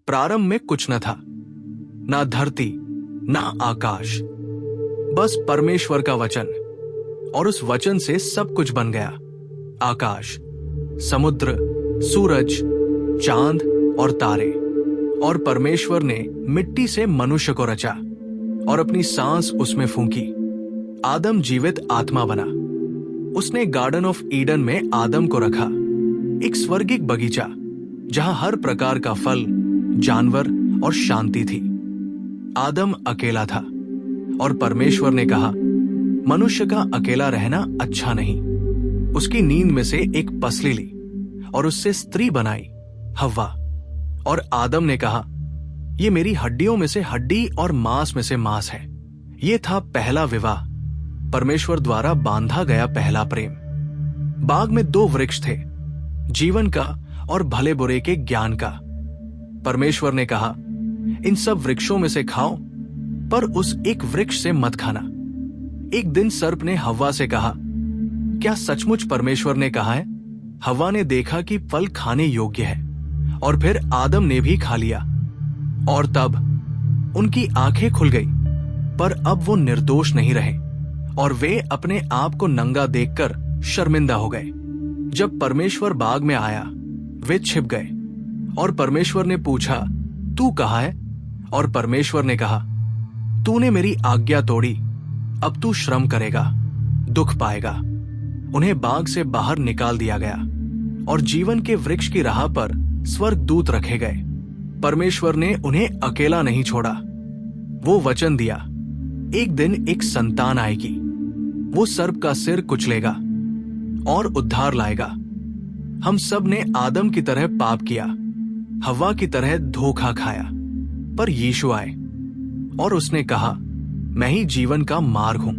प्रारंभ में कुछ न था, ना धरती ना आकाश, बस परमेश्वर का वचन, और उस वचन से सब कुछ बन गया। आकाश, समुद्र, सूरज, चांद और तारे। और परमेश्वर ने मिट्टी से मनुष्य को रचा और अपनी सांस उसमें फूंकी। आदम जीवित आत्मा बना। उसने गार्डन ऑफ ईडन में आदम को रखा, एक स्वर्गिक बगीचा जहां हर प्रकार का फल, जानवर और शांति थी। आदम अकेला था और परमेश्वर ने कहा, मनुष्य का अकेला रहना अच्छा नहीं। उसकी नींद में से एक पसली ली और उससे स्त्री बनाई, हव्वा। और आदम ने कहा, ये मेरी हड्डियों में से हड्डी और मांस में से मांस है। ये था पहला विवाह, परमेश्वर द्वारा बांधा गया पहला प्रेम। बाग में 2 वृक्ष थे, जीवन का और भले बुरे के ज्ञान का। परमेश्वर ने कहा, इन सब वृक्षों में से खाओ, पर उस एक वृक्ष से मत खाना। एक दिन सर्प ने हव्वा से कहा, क्या सचमुच परमेश्वर ने कहा है? हव्वा ने देखा कि फल खाने योग्य है, और फिर आदम ने भी खा लिया, और तब उनकी आंखें खुल गई। पर अब वो निर्दोष नहीं रहे, और वे अपने आप को नंगा देखकर शर्मिंदा हो गए। जब परमेश्वर बाग में आया, वे छिप गए, और परमेश्वर ने पूछा, तू कहाँ है? और परमेश्वर ने कहा, तूने मेरी आज्ञा तोड़ी, अब तू श्रम करेगा, दुख पाएगा। उन्हें बाग से बाहर निकाल दिया गया, और जीवन के वृक्ष की राह पर स्वर्गदूत रखे गए। परमेश्वर ने उन्हें अकेला नहीं छोड़ा। वो वचन दिया, एक दिन एक संतान आएगी, वो सर्प का सिर कुचलेगा और उद्धार लाएगा। हम सब ने आदम की तरह पाप किया, हव्वा की तरह धोखा खाया, पर यीशु आए और उसने कहा, मैं ही जीवन का मार्ग हूं,